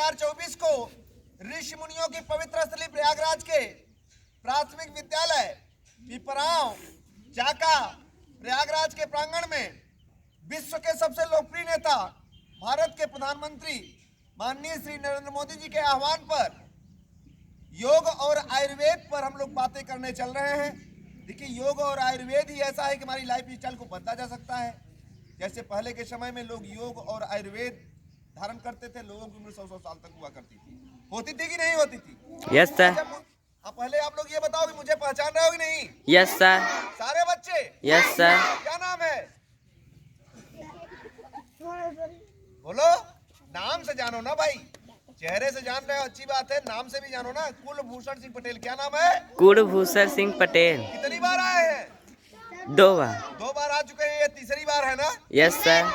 2024 को ऋषि मुनियों की पवित्र स्थली प्रयागराज के प्राथमिक विद्यालय पिपराव जाका प्रयागराज के प्रांगण में विश्व के सबसे लोकप्रिय नेता भारत के प्रधानमंत्री माननीय श्री नरेंद्र मोदी जी के आह्वान पर योग और आयुर्वेद पर हम लोग बातें करने चल रहे हैं। देखिए, योग और आयुर्वेद ही ऐसा है कि हमारी लाइफ स्टाइल को बदला जा सकता है। जैसे पहले के समय में लोग योग और आयुर्वेद धारण करते थे, लोगों की उम्र 100 साल तक हुआ करती थी। होती थी कि नहीं होती थी? Yes sir. पहले आप लोग ये बताओ कि मुझे पहचान रहे हो कि नहीं? Yes sir. सारे बच्चे? Yes sir. क्या नाम है? बोलो, नाम से जानो ना भाई, चेहरे से जान रहे हो अच्छी बात है, नाम से भी जानो ना। कुलभूषण सिंह पटेल। क्या नाम है? कुलभूषण सिंह पटेल। कितनी बार आए हैं? 2 बार। 2 बार आ चुके हैं, ये तीसरी बार है ना? Yes sir.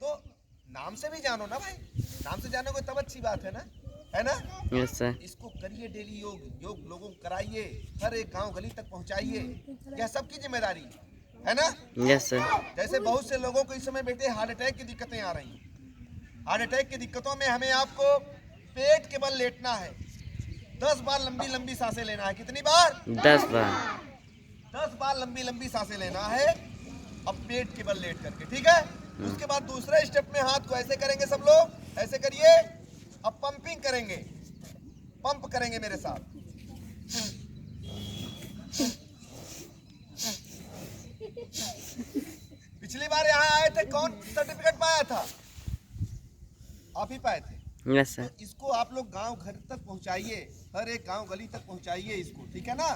तो नाम से भी जानो ना भाई, नाम से जानो को तब अच्छी बात है ना, है ना? Yes sir. इसको करिए डेली योग लोगों को कराइए, हर एक गांव गली तक पहुंचाइए, यह सबकी जिम्मेदारी है ना? Yes sir. जैसे बहुत से लोगों को इस समय बेटे हार्ट अटैक की दिक्कतें आ रही हैं। हार्ट अटैक की दिक्कतों में हमें आपको पेट के बल लेटना है, 10 बार लंबी लंबी सांसें लेना है। कितनी बार? 10 बार। 10 बार लंबी लंबी सांसें लेना है, अब पेट के बल लेट करके, ठीक है? उसके बाद दूसरे स्टेप में हाथ को ऐसे करेंगे, सब लोग ऐसे करिए। अब पंपिंग करेंगे, पंप करेंगे मेरे साथ। पिछली बार यहाँ आए थे, कौन सर्टिफिकेट पाया था? आप ही पाए थे। Yes sir. तो इसको आप लोग गांव घर तक पहुंचाइए, हर एक गांव गली तक पहुंचाइए इसको, ठीक है ना?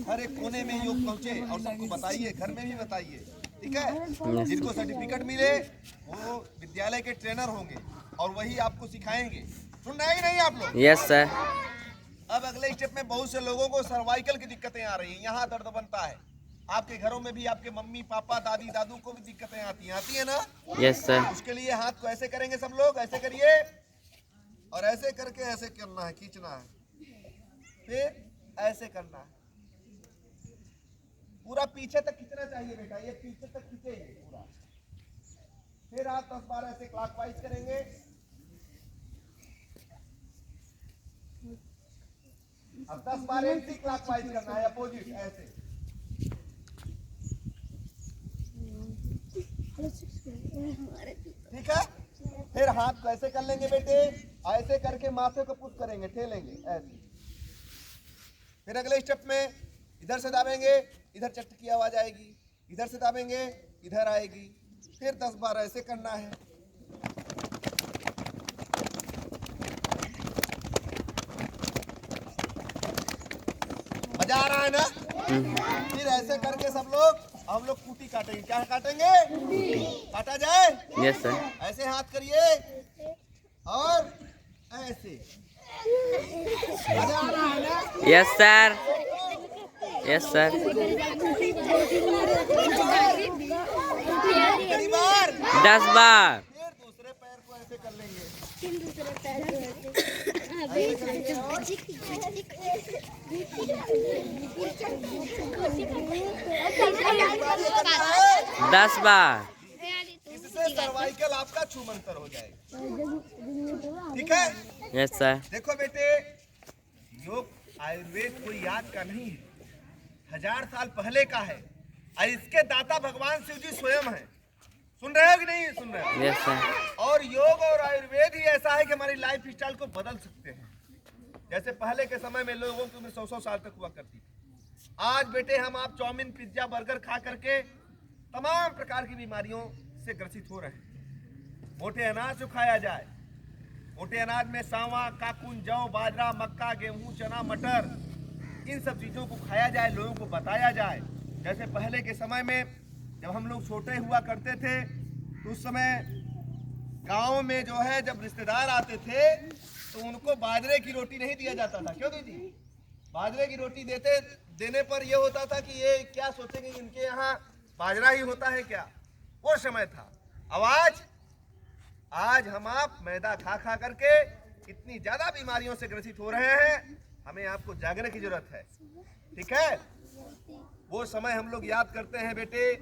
हर एक कोने में योग पहुंचे और सबको बताइए, घर में भी बताइए, ठीक है? जिनको सर्टिफिकेट मिले वो विद्यालय के ट्रेनर होंगे और वही आपको सिखाएंगे। सुन रहे हैं कि नहीं आप लोग? Yes sir. अब अगले स्टेप में बहुत से लोगों को सर्वाइकल की दिक्कतें आ रही हैं, यहाँ दर्द बनता है। आपके घरों में भी आपके मम्मी पापा दादी दादू को भी दिक्कतें आती है ना? Yes sir. उसके लिए हाथ को ऐसे करेंगे, सब लोग ऐसे करिए और ऐसे करके ऐसे करना है, खींचना है, फिर ऐसे करना है, पूरा पीछे तक खींचना चाहिए बेटा, ये पीछे तक खींचेंगे पूरा। फिर आप 10 बार ऐसे क्लॉकवाइज करेंगे। अब 10 बार एंटी क्लॉकवाइज करना है, अपोजिट ऐसे। ठीक है? फिर हाथ को ऐसे कर लेंगे बेटे, ऐसे करके माथे को पुश करेंगे, ठेलेंगे ऐसे। फिर अगले स्टेप में इधर से दाबेंगे, इधर चट की आवाज आएगी, इधर से दाबेंगे, इधर आएगी। फिर 10 बार ऐसे करना है। मजा आ रहा है ना? फिर ऐसे करके सब लोग हम लोग कुटी काटेंगे। क्या काटेंगे? काटा जाए? Yes sir. ऐसे हाथ करिए और ऐसे। मजा आ रहा है ना? Yes sir. Yes sir. कितनी बार? 10 बार। फिर दूसरे पैर को ऐसे कर लेंगे। 10 बार। इससे सर्वाइकल आपका छूमंतर हो जाएगा, ठीक है? Yes sir. देखो बेटे, योग आयुर्वेद कोई याद का नहीं है, 1000 साल पहले का है और इसके दाता भगवान शिव जी स्वयं है। सुन रहे हो कि नहीं सुन रहे हो? Yes sir. और योग और आयुर्वेद ही ऐसा है कि हमारी लाइफ स्टाइल को बदल सकते हैं। जैसे पहले के समय में लोगों की उम्र 100 साल तक हुआ करती थी, आज बेटे हम आप चाउमीन पिज्जा बर्गर खा करके तमाम प्रकार की बीमारियों से ग्रसित हो रहे हैं। मोटे अनाज जो खाया जाए, मोटे अनाज में सांवा, काकुन, जौ, बाजरा, मक्का, गेहूं, चना, मटर, इन सब चीज़ों को खाया जाए, लोगों को बताया जाए। जैसे पहले के समय में जब हम लोग छोटे हुआ करते थे तो उस समय गांव में जो है जब रिश्तेदार आते थे तो उनको बाजरे की रोटी नहीं दिया जाता था। क्यों दीदी? बाजरे की रोटी देने पर यह होता था कि ये क्या सोचेंगे, इनके यहाँ बाजरा ही होता है क्या? वो समय था। अब आज हम आप मैदा खा खा करके इतनी ज्यादा बीमारियों से ग्रसित हो रहे हैं, हमें आपको जागने की जरूरत है, ठीक है? वो समय हम लोग याद करते हैं बेटे,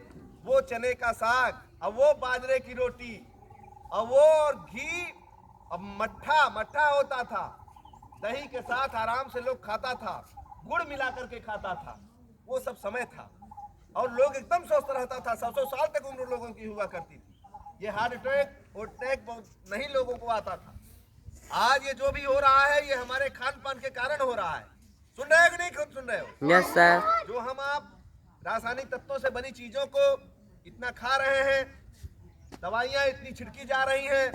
वो चने का साग और वो बाजरे की रोटी और वो और घी अब मट्ठा होता था, दही के साथ आराम से लोग खाता था, गुड़ मिला करके खाता था, वो सब समय था और लोग एकदम स्वस्थ रहता था। 100 साल तक उम्र लोगों की हुआ करती थी। ये हार्ट अटैक और अटैक बहुत नहीं लोगों को आता था। आज ये जो भी हो रहा है ये हमारे खान पान के कारण हो रहा है। सुन रहे हो कि नहीं? खुद सुन रहे हो? Yes sir. जो हम आप रासायनिक तत्वों से बनी चीजों को इतना खा रहे हैं, दवाइयां इतनी छिड़की जा रही हैं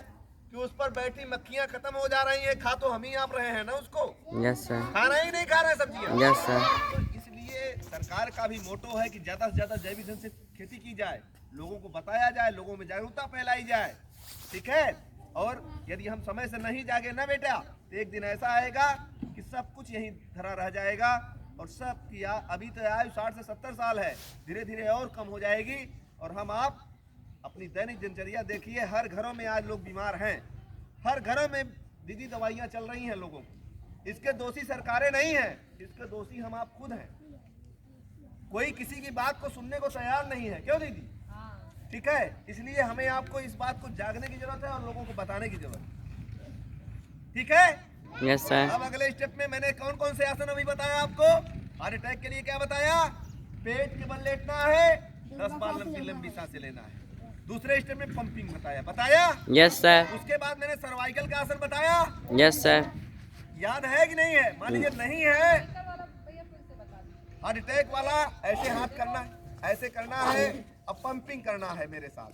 कि उस पर बैठी मक्खियां खत्म हो जा रही हैं। खा तो हम ही आप रहे हैं ना उसको। Yes sir. खा रहे ही नहीं खा रहे सब्जियां। Yes sir. तो इसलिए सरकार का भी मोटो है कि ज्यादा से ज्यादा जैविक ढंग से खेती की जाए, लोगों को बताया जाए, लोगों में जागरूकता फैलाई जाए। ठीक है। और यदि हम समय से नहीं जागे ना बेटा, तो एक दिन ऐसा आएगा कि सब कुछ यहीं धरा रह जाएगा और सब की अभी तो आयु 60 से 70 साल है, धीरे धीरे और कम हो जाएगी। और हम आप अपनी दैनिक दिनचर्या देखिए, हर घरों में आज लोग बीमार हैं, हर घरों में दीदी दवाइयां चल रही हैं लोगों को। इसके दोषी सरकारें नहीं हैं, इसके दोषी हम आप खुद हैं। कोई किसी की बात को सुनने को तैयार नहीं है, क्यों दीदी? ठीक है। इसलिए हमें आपको इस बात को जागने की जरूरत है और लोगों को बताने की जरूरत है। ठीक है। Yes sir. अब अगले स्टेप में मैंने कौन कौन से आसन अभी बताया आपको। हार्ट अटैक के लिए क्या बताया? पेट के बल लेटना है, 10 बार लंबी सांसें लेना है। दूसरे स्टेप में पंपिंग बताया। Yes sir. उसके बाद मैंने सर्वाइकल का आसन बताया। Yes sir. याद है कि नहीं है? मान लीजिए नहीं है, हार्ट अटैक वाला ऐसे हाथ करना है, ऐसे करना है, अब पंपिंग करना है मेरे साथ।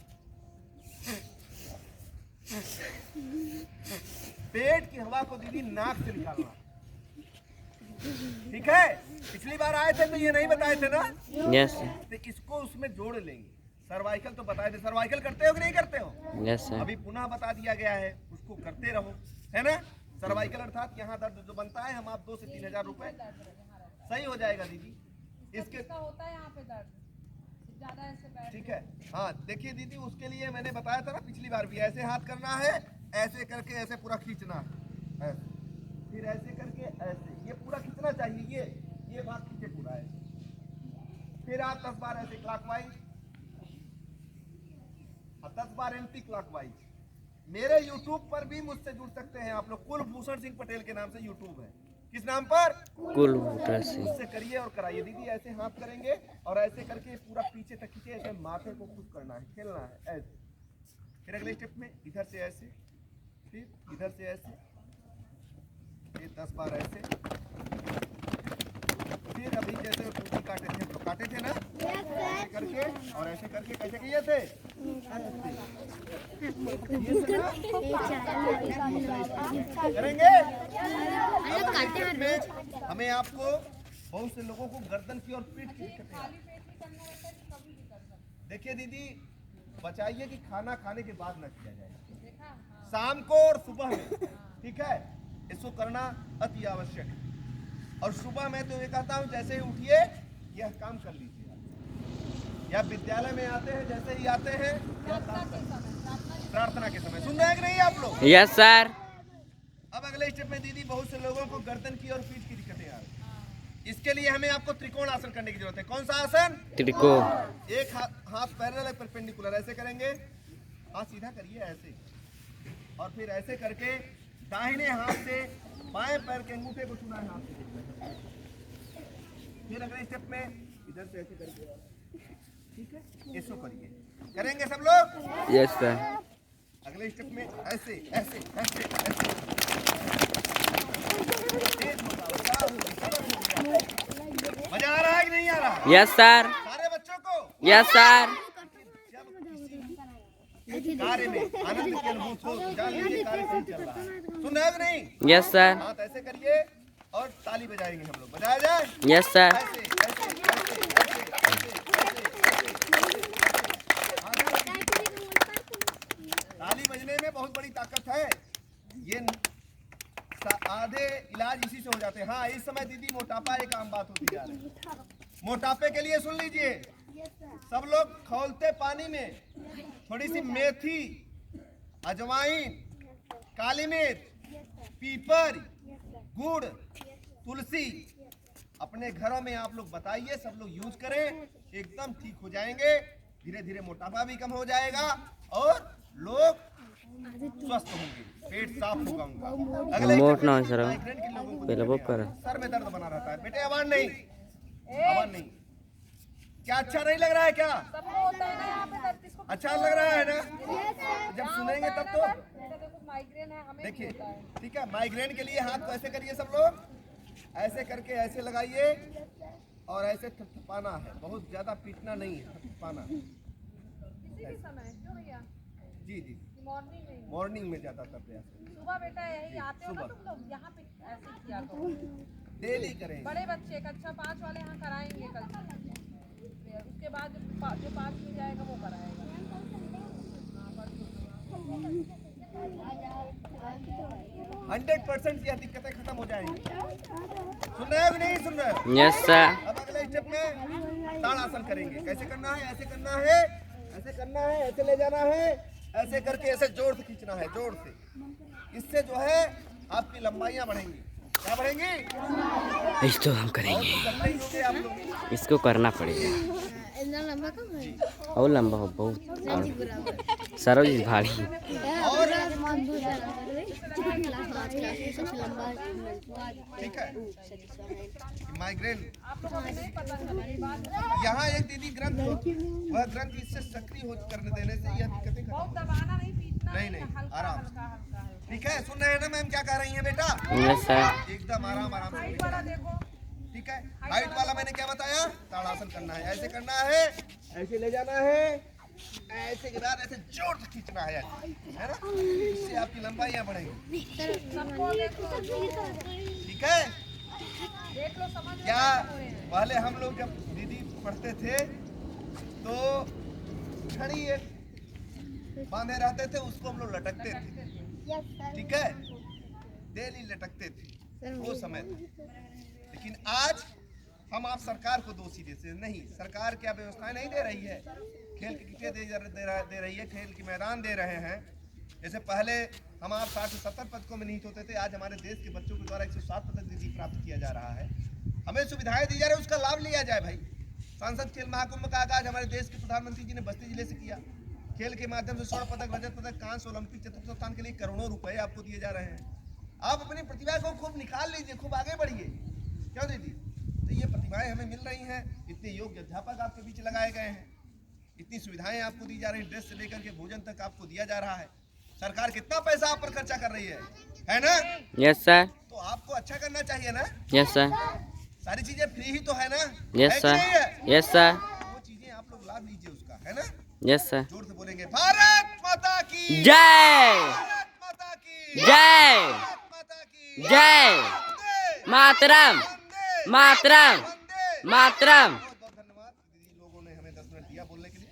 पेट की हवा को दीदी नाक से निकालना। ठीक है। पिछली बार आए थे तो ये नहीं बताए थे ना? Yes sir. तो इसको उसमें जोड़ लेंगे। सर्वाइकल तो बताए थे, सर्वाइकल करते हो कि नहीं करते हो? Yes sir. अभी पुनः बता दिया गया है, उसको करते रहो, है ना? सर्वाइकल अर्थात यहाँ दर्द जो बनता है, हम आप 2 से 3 हजार रुपए सही हो जाएगा दीदी। इसके होता है यहाँ पे दर्द ज्यादा ऐसे बैठ। ठीक है। हाँ देखिए दीदी, उसके लिए मैंने बताया था ना पिछली बार भी, ऐसे हाथ करना है, ऐसे करके ऐसे पूरा खींचना है, ऐसे, फिर ऐसे करके ऐसे, ये पूरा खींचना चाहिए, ये भाग खींचे पूरा ऐसे। फिर आप 10 बार ऐसे क्लॉकवाइज और 10 बार एंटी क्लॉकवाइज। मेरे YouTube पर भी मुझसे जुड़ सकते हैं आप लोग। कुलभूषण सिंह पटेल के नाम से YouTube है। किस नाम पर? कुलभूषण सिंह। उससे करिए और कराइए दीदी। ऐसे हाथ करेंगे और ऐसे करके पूरा पीछे तक खींचे, ऐसे माथे को खुश करना है, खेलना है ऐसे। फिर अगले स्टेप में इधर से ऐसे, फिर इधर से ऐसे, फिर 10 बार ऐसे, फिर अभी जैसे कुर्सी काटे थे तो काटे थे ना, ऐसे करके और ऐसे करके कैसे किए थे? करेंगे। हमें आपको बहुत से लोगों को गर्दन की और पीठ की दिक्कत है। देखिए दीदी, बचाइए कि खाना खाने के बाद न किया जाए, शाम को और सुबह में। ठीक है। इसको करना अति आवश्यक है। और सुबह मैं तो ये कहता हूँ, जैसे ही उठिए यह काम कर लीजिए। या विद्यालय में आते हैं, जैसे ही आते हैं प्रार्थना के समय। सुन रहे हैं कि नहीं आप लोग? Yes sir. अब अगले स्टेप में दीदी, बहुत से लोगों को गर्दन की और पीठ की दिक्कतें आ रही हैं। इसके लिए हमें आपको त्रिकोण आसन करने की जरूरत है। कौन सा आसन? त्रिकोण। एक हाथ पैरेलल परपेंडिकुलर, ऐसे करेंगे, हाथ सीधा करिए ऐसे, और फिर ऐसे करके दाहिने हाथ से बाएं पैर के अंगूठे को छूना है हाथ से। फिर अगले स्टेप में इधर से ऐसे करके, ठीक है, इसको करिए। करेंगे सब लोग? Yes sir. अगले स्टेप में ऐसे ऐसे ऐसे ऐसे। मजा आ रहा है कि नहीं आ रहा? Yes sir. सारे बच्चों को? Yes sir. कार्य में आनंद की अनुभूति हो, जान लीजिए कार्य सही चल रहा है। सुन रहे हो कि नहीं? Yes sir. हाथ ऐसे करिए और ताली बजाएंगे हम लोग। बजाया जाए? Yes sir. ऐसे ऐसे ऐसे ऐसे ताली बजने में बहुत बड़ी ताकत है। ये आधे इलाज इसी से हो जाते हैं। हाँ, इस समय दीदी मोटापा एक आम बात होती जा रही है। मोटापे के लिए सुन लीजिए, सब लोग खौलते पानी में थोड़ी सी मेथी, अजवाइन, काली मिर्च, पीपर, गुड़, तुलसी अपने घरों में आप लोग बताइए, सब लोग यूज करें, एकदम ठीक हो जाएंगे। धीरे धीरे मोटापा भी कम हो जाएगा और लोग स्वस्थ होंगे, पेट साफ होगा उनका। अगले मोट ना हो सर माइग्रेन के लोगों को पहले वो कर सर में दर्द बना रहता है। बेटे आवाज नहीं, आवाज नहीं। क्या अच्छा नहीं लग रहा है क्या? सबको होता है ना यहाँ पे दर्द, इसको अच्छा लग रहा है ना? जब सुनेंगे तब तो देखो माइग्रेन है, हमें भी देखिए, होता है। ठीक है। माइग्रेन के लिए हाथ को ऐसे करिए सब लोग, ऐसे करके ऐसे लगाइए और ऐसे थपथपाना है, बहुत ज्यादा पीटना नहीं है, थपथपाना। किसी भी समय क्यों भैया? जी जी, मॉर्निंग में, मॉर्निंग में ज्यादातर प्रयास सुबह बेटा यही आते हो ना तुम लोग यहाँ पे ऐसे किया करो। डेली करें। बड़े बच्चे कक्षा 5 वाले यहाँ कराएंगे कल से। उसके बाद जो 5 में जाएगा वो कराएगा। 100% यह दिक्कतें खत्म हो जाएंगी। सुन रहे हो कि नहीं सुन रहे हो? यस सर अब अगले स्टेप में ताड़ासन करेंगे। कैसे करना है? ऐसे करना है, ऐसे करना है, ऐसे ले जाना है, ऐसे करके ऐसे जोर से खींचना है, जोर से। इससे जो है आपकी लंबाइयां बढ़ेंगी। क्या बढ़ेंगी? इसको हम करेंगे, करते ही होंगे आप लोग। इसको करना पड़ेगा। इतना लंबा कम है? और लंबा हो बहुत सरोज भारी और सबसे लंबा ठीक है, माइग्रेन आप लोगों को नहीं पता चला ये बात। यहाँ एक दीदी ग्रंथ, वह ग्रंथ इससे सक्रिय हो करने देने से यह दिक्कतें खत्म बहुत हो दबाना नहीं, पीटना नहीं, नहीं, हल्का आराम। हल्का हल्का है। ठीक है। सुन रहे हैं ना मैम क्या कह रही हैं बेटा? यस सर एकदम आराम आराम से। हाइट वाला देखो, ठीक है। हाइट वाला मैंने क्या बताया? ताड़ासन करना है, ऐसे करना है, ऐसे ले जाना है, ऐसे के बाद ऐसे जोर से खींचना है ना? इससे आपकी लंबाइयां बढ़ेंगी। सबको देखो, ठीक है। देख लो, समझ में क्या कैसे हो रहे हैं। पहले हम लोग जब दीदी पढ़ते थे तो छड़ी एक बांधे रहते थे, उसको हम लोग लटकते थे। ठीक है, डेली लटकते थे, वो समय था। लेकिन आज हम आप सरकार को दोषी देते नहीं। सरकार क्या व्यवस्थाएं नहीं दे रही है? खेल की किटें दे रही है, खेल के मैदान दे रहे हैं। जैसे पहले हम आप 60 से 70 पदकों में निहित होते थे, आज हमारे देश के बच्चों के द्वारा 107 पदक निधि प्राप्त किया जा रहा है। हमें सुविधाएं दी जा रही है, उसका लाभ लिया जाए भाई। सांसद खेल महाकुंभ का आगाज हमारे देश के प्रधानमंत्री जी ने बस्ती जिले से किया। खेल के माध्यम से स्वर्ण पदक, रजत पदक, कांस्य, ओलंपिक, चतुर्थ स्थान के लिए करोड़ों रुपए आपको दिए जा रहे हैं। आप अपनी प्रतिभा को खूब निकाल लीजिए, खूब आगे बढ़िए। क्यों दीदी? तो ये प्रतिभाएं हमें मिल रही हैं। इतने योग्य अध्यापक आपके बीच लगाए गए हैं, इतनी सुविधाएं आपको दी जा रही हैं, ड्रेस से लेकर के भोजन तक आपको दिया जा रहा है। सरकार कितना पैसा आप पर खर्चा कर रही है ना? यस सर तो आपको अच्छा करना चाहिए ना? यस सर सारी चीजें फ्री ही तो है ना? यस है कि नहीं है? सर यस सर वो चीजें आप लोग लाभ लीजिए उसका, है ना? यस सर जोर से बोलेंगे भारत माता की जय भारत माता की जय भारत माता की जय वंदे मातरम वंदे मातरम वंदे। मातरम। बहुत बहुत धन्यवाद दीदी लोगों ने हमें 10 मिनट दिया बोलने के लिए।